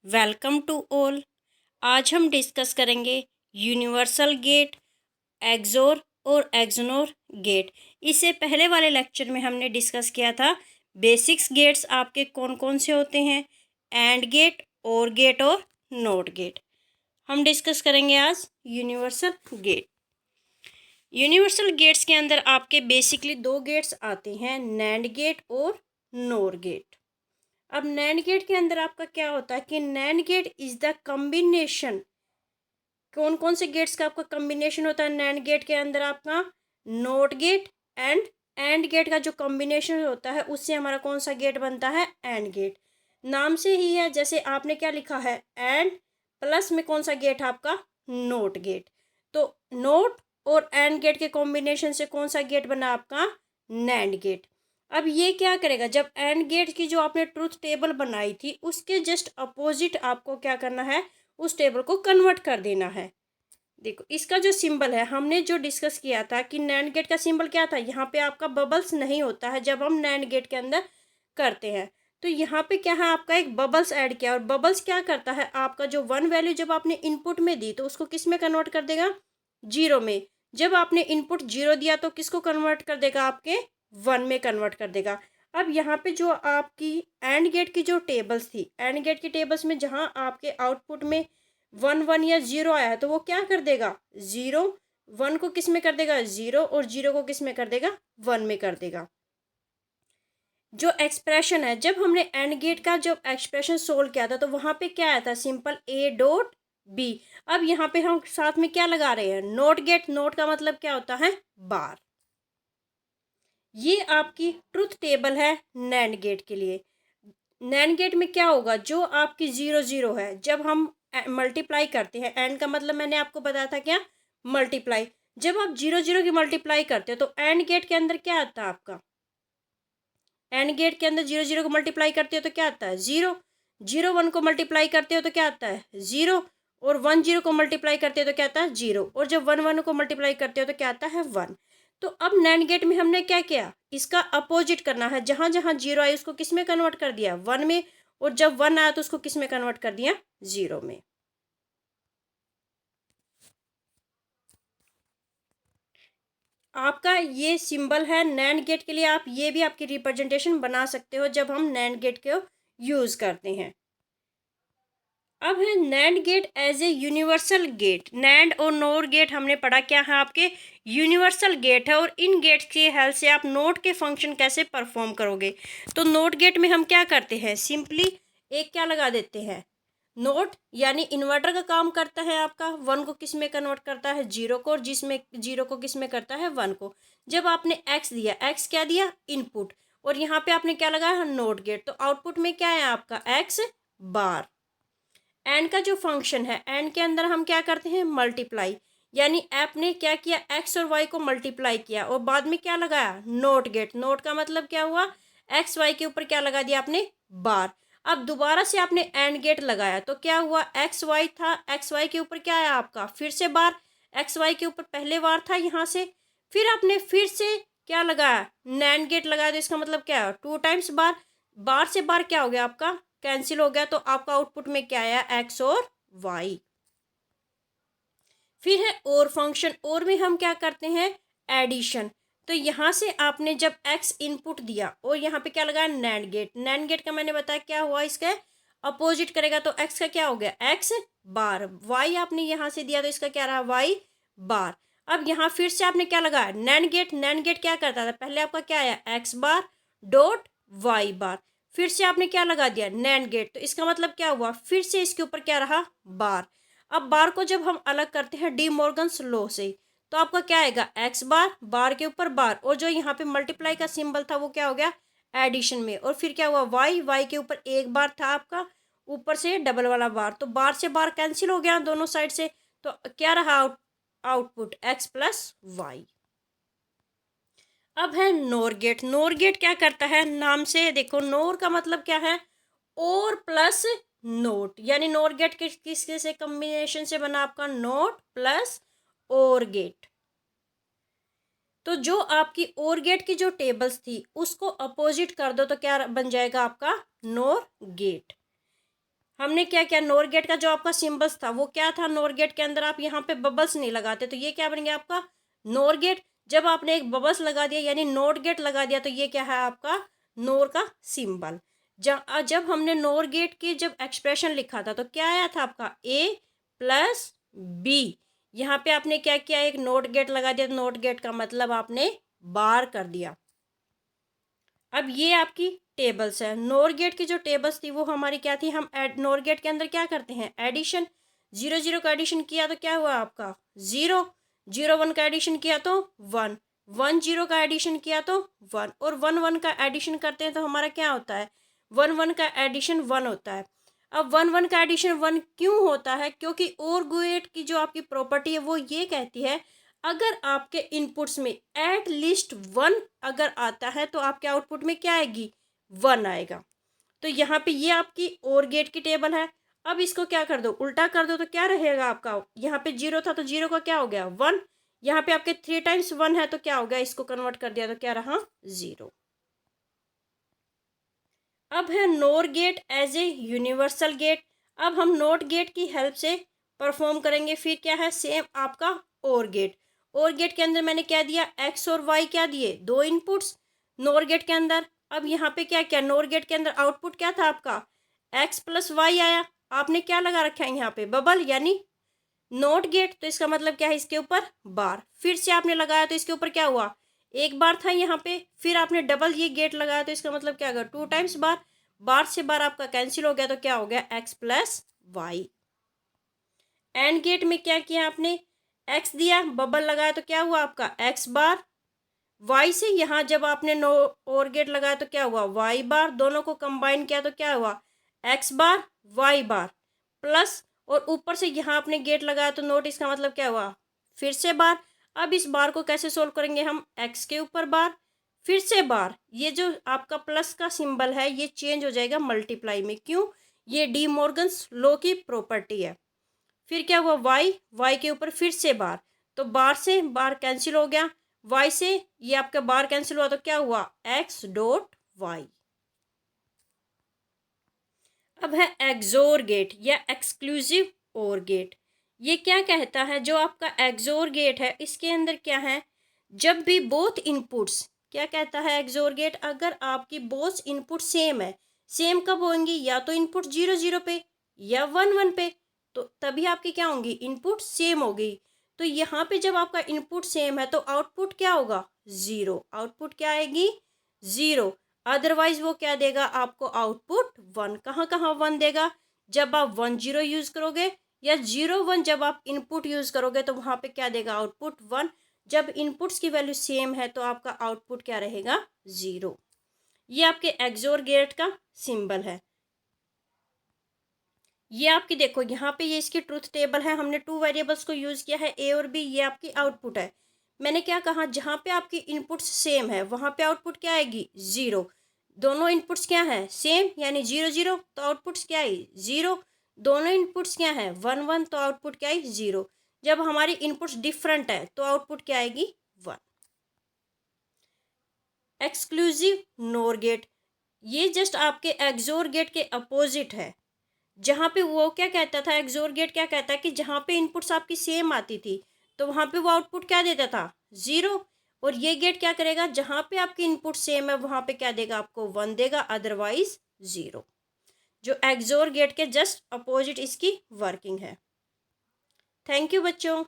Welcome to all. आज हम discuss करेंगे यूनिवर्सल गेट, एक्सोर और एक्सोनोर गेट। इससे पहले वाले लेक्चर में हमने डिस्कस किया था बेसिक्स गेट्स आपके कौन कौन से होते हैं, एंड गेट, और गेट और नॉट गेट। हम डिस्कस करेंगे आज यूनिवर्सल गेट। यूनिवर्सल गेट्स के अंदर आपके बेसिकली दो गेट्स आते हैं, नैंड गेट और नोर गेट। अब नैंड गेट के अंदर आपका क्या होता है कि NAND gate is the combination. कौन कौन से गेट्स का आपका कॉम्बिनेशन होता है नैंड गेट के अंदर? आपका नोट गेट एंड गेट का जो कॉम्बिनेशन होता है उससे हमारा कौन सा गेट बनता है? AND gate. नाम से ही है, जैसे आपने क्या लिखा है एंड प्लस में कौन सा गेट है आपका? NOT gate. तो नोट और एंड गेट के कॉम्बिनेशन से कौन सा गेट बना आपका? NAND gate. अब ये क्या करेगा, जब एंड गेट की जो आपने ट्रूथ टेबल बनाई थी उसके जस्ट अपोजिट आपको क्या करना है? उस टेबल को कन्वर्ट कर देना है। देखो इसका जो सिंबल है, हमने जो डिस्कस किया था कि नैंड गेट का सिंबल क्या था, यहाँ पे आपका बबल्स नहीं होता है जब हम नैंड गेट के अंदर करते हैं। तो यहाँ पे क्या है, आपका एक बबल्स ऐड किया, और बबल्स क्या करता है, आपका जो वन वैल्यू जब आपने इनपुट में दी तो उसको किस में कन्वर्ट कर देगा? जीरो में। जब आपने इनपुट जीरो दिया तो किसको कन्वर्ट कर देगा? आपके वन में कन्वर्ट कर देगा। अब यहाँ पे जो आपकी एंड गेट की जो टेबल्स थी, एंड गेट की टेबल्स में जहाँ आपके आउटपुट में वन वन या जीरो आया है तो वो क्या कर देगा? जीरो। वन को किस में कर देगा? जीरो। और जीरो को किस में कर देगा? वन में कर देगा। जो एक्सप्रेशन है, जब हमने एंड गेट का जब एक्सप्रेशन सोल्व किया था तो वहां पे क्या आया था? Simple A dot B. अब यहाँ पे हम साथ में क्या लगा रहे हैं? Note gate. नोट का मतलब क्या होता है? बार। ये आपकी ट्रुथ टेबल है नैंड गेट के लिए। नैंड गेट में क्या होगा, जो आपकी जीरो जीरो है जब हम मल्टीप्लाई करते हैं, एंड का मतलब मैंने आपको बताया था क्या? मल्टीप्लाई। जब आप जीरो जीरो की मल्टीप्लाई करते हो तो एंड गेट के अंदर क्या आता है आपका? एंड गेट के अंदर जीरो जीरो को मल्टीप्लाई करते हो तो क्या आता है? जीरो। जीरो वन को मल्टीप्लाई करते हो तो क्या आता है? जीरो। और वन जीरो को मल्टीप्लाई करते हो तो क्या आता है? जीरो। और जब वन वन को मल्टीप्लाई करते हो तो क्या आता है? वन। तो अब नैंड गेट में हमने क्या किया? इसका अपोजिट करना है। जहां जहां जीरो आई उसको किस में कन्वर्ट कर दिया? वन में। और जब वन आया तो उसको किस में कन्वर्ट कर दिया? जीरो में। आपका ये सिंबल है नैंड गेट के लिए। आप ये भी आपकी रिप्रेजेंटेशन बना सकते हो जब हम नैंड गेट को यूज करते हैं। अब है NAND gate as a universal gate. NAND और नोर गेट हमने पढ़ा क्या है? आपके यूनिवर्सल गेट है, और इन गेट की हेल्प से आप नोट के फंक्शन कैसे परफॉर्म करोगे। तो नोट गेट में हम क्या करते हैं? सिंपली एक क्या लगा देते हैं? नोट यानी इन्वर्टर का काम करता है आपका। वन को किस में कन्वर्ट करता है? जीरो को। और जिसमें जीरो को किस में करता है? वन को। जब आपने एक्स दिया, एक्स क्या दिया? इनपुट। और यहाँ पे आपने क्या लगाया? Note gate. तो आउटपुट में क्या है आपका? X bar. एंड का जो फंक्शन है, एंड के अंदर हम क्या करते हैं? मल्टीप्लाई। यानी ऐप ने क्या किया? एक्स और वाई को मल्टीप्लाई किया और बाद में क्या लगाया? Note gate. नोट का मतलब क्या हुआ? एक्स वाई के ऊपर क्या लगा दिया आपने? बार। अब दोबारा से आपने एंड गेट लगाया तो क्या हुआ? एक्स वाई था, एक्स वाई के ऊपर क्या आया आपका? फिर से बार। एक्स वाई के ऊपर पहले बार था यहाँ से, फिर आपने फिर से क्या लगाया? नैंड गेट लगाया। तो इसका मतलब क्या है? टू टाइम्स बार। बार से बार क्या हो गया आपका? कैंसिल हो गया। तो आपका आउटपुट में क्या आया? एक्स और वाई। फिर है और फंक्शन। और में हम क्या करते हैं? एडिशन। तो यहाँ से आपने जब एक्स इनपुट दिया और यहाँ पे क्या लगाया? NAND gate. नैंड गेट का मैंने बताया क्या हुआ? इसका अपोजिट करेगा तो एक्स का क्या हो गया? एक्स बार। वाई आपने यहाँ से दिया तो इसका क्या रहा? वाई बार। अब यहाँ फिर से आपने क्या लगाया? NAND gate. नैंड गेट क्या करता था? पहले आपका क्या आया? X bar dot Y bar. फिर से आपने क्या लगा दिया? NAND gate. तो इसका मतलब क्या हुआ? फिर से इसके ऊपर क्या रहा? बार। अब बार को जब हम अलग करते हैं डी मॉर्गन्स लॉ से तो आपका क्या आएगा? एक्स बार, बार के ऊपर बार, और जो यहाँ पे मल्टीप्लाई का सिंबल था वो क्या हो गया? एडिशन में। और फिर क्या हुआ? वाई। वाई के ऊपर एक बार था आपका, ऊपर से डबल वाला बार, तो बार से बार कैंसिल हो गया दोनों साइड से। तो क्या रहा आउटपुट? X plus Y. अब है नोर गेट। नोर गेट क्या करता है? नाम से देखो, नोर का मतलब क्या है? और प्लस नोट। यानी नोर गेट किसके से कॉम्बिनेशन से बना आपका? नोट प्लस और गेट। तो जो आपकी और गेट की जो टेबल्स थी उसको अपोजिट कर दो तो क्या बन जाएगा आपका? NOR gate. हमने क्या किया, नोर गेट का जो आपका सिंबल्स था वो क्या था, नोर गेट के अंदर आप यहाँ पे बबल्स नहीं लगाते, तो ये क्या बन गया आपका नोर गेट। जब आपने एक बबल्स लगा दिया यानी नोट गेट लगा दिया, तो ये क्या है आपका नोर का सिंबल। जब हमने नोर गेट की जब एक्सप्रेशन लिखा था तो क्या आया था आपका A+B। यहाँ पे आपने क्या किया, एक नोट गेट लगा दिया, नोट गेट का मतलब आपने बार कर दिया। अब ये आपकी टेबल्स है, नोर गेट की जो टेबल्स थी वो हमारी क्या थी, हम नोर गेट के अंदर क्या करते हैं एडिशन। 0 0 का एडिशन किया तो क्या हुआ आपका 0, 0 1 का एडिशन किया तो 1, 1 0 का एडिशन किया तो 1, और 1 1 का एडिशन करते हैं तो हमारा क्या होता है 1 1 का एडिशन 1 होता है। अब 1 1 का एडिशन 1 क्यों होता है, क्योंकि OR गेट की जो आपकी प्रॉपर्टी है वो ये कहती है अगर आपके इनपुट्स में एट लीस्ट 1 अगर आता है तो आपके आउटपुट में क्या आएगी 1 आएगा। तो यहाँ पे ये आपकी OR गेट की टेबल है। अब इसको क्या कर दो, उल्टा कर दो, तो क्या रहेगा आपका, यहाँ पे 0 था तो 0 का क्या हो गया 1, यहाँ पे आपके 3 टाइम्स 1 है तो क्या हो गया, इसको कन्वर्ट कर दिया तो क्या रहा 0। अब है NOR gate as a universal gate. अब हम नोट गेट की हेल्प से परफॉर्म करेंगे। फिर क्या है सेम आपका OR गेट। OR गेट के अंदर मैंने क्या दिया X और Y क्या दिए, दो इनपुट्स नोर गेट के अंदर। अब यहाँ पे क्या क्या नोर गेट के अंदर आउटपुट क्या था आपका X+Y आया। आपने क्या लगा रखा है यहाँ पे बबल यानी नोट गेट, तो इसका मतलब क्या है इसके ऊपर बार। फिर से आपने लगाया तो इसके ऊपर क्या हुआ एक बार था यहाँ पे, फिर आपने डबल ये गेट लगाया तो इसका मतलब क्या होगा 2 टाइम्स बार। बार से बार आपका कैंसिल हो गया तो क्या हो गया X+Y। एंड गेट में क्या किया आपने X दिया बबल लगाया तो क्या हुआ आपका X बार। Y से यहाँ जब आपने नो और गेट लगाया तो क्या हुआ Y बार। दोनों को कंबाइन किया तो क्या हुआ X बार Y बार प्लस, और ऊपर से यहाँ आपने गेट लगाया तो नोट इसका मतलब क्या हुआ फिर से बार। अब इस बार को कैसे सोल्व करेंगे हम, X के ऊपर बार फिर से बार, ये जो आपका प्लस का सिंबल है ये चेंज हो जाएगा मल्टीप्लाई में, क्यों, ये डी मॉर्गन्स लॉ की प्रॉपर्टी है। फिर क्या हुआ y के ऊपर फिर से बार, तो बार से बार कैंसिल हो गया, y से ये आपका बार कैंसिल हुआ तो क्या हुआ x.y। अब है एक्सोर गेट या एक्सक्लूसिव OR गेट। ये क्या कहता है, जो आपका एक्सोर गेट है इसके अंदर क्या है, जब भी बोथ इनपुट्स, क्या कहता है एक्सोर गेट, अगर आपकी बोथ इनपुट सेम है, सेम कब होंगी, या तो इनपुट 0 0 पे या 1 1 पे, तो तभी आपकी क्या होंगी इनपुट सेम होगी। तो यहाँ पे जब आपका इनपुट सेम है तो आउटपुट क्या होगा 0, आउटपुट क्या आएगी 0। अदरवाइज वो क्या देगा आपको आउटपुट 1। कहाँ कहाँ 1 देगा, जब आप 1 0 यूज़ करोगे या 0 1 जब आप इनपुट यूज़ करोगे तो वहाँ पे क्या देगा आउटपुट 1। जब इनपुट्स की वैल्यू सेम है तो आपका आउटपुट क्या रहेगा 0। ये आपके एक्सोर गेट का सिंबल है। ये आपकी देखो यहाँ पे ये इसकी ट्रूथ टेबल है, हमने 2 वेरिएबल्स को यूज़ किया है A और B, ये आपकी आउटपुट है। मैंने क्या कहा, जहाँ पे आपकी इनपुट्स सेम है वहाँ पे आउटपुट क्या आएगी 0। दोनों इनपुट्स क्या है सेम यानी 0 0, तो आउटपुट्स क्या आई 0। दोनों इनपुट्स क्या है 1 1, तो आउटपुट क्या आई 0। जब हमारी इनपुट्स डिफरेंट है तो आउटपुट क्या आएगी 1। एक्सक्लूसिव नोर गेट, ये जस्ट आपके एक्सोर गेट के अपोजिट है। जहाँ पे वो क्या कहता था एक्सोर गेट क्या कहता है कि जहाँ पे इनपुट्स आपकी सेम आती थी तो वहाँ पे वो आउटपुट क्या देता था 0। और ये गेट क्या करेगा, जहाँ पे आपकी इनपुट सेम है वहाँ पे क्या देगा आपको 1 देगा, अदरवाइज 0। जो एक्सोर गेट के जस्ट अपोजिट इसकी वर्किंग है। थैंक यू बच्चों।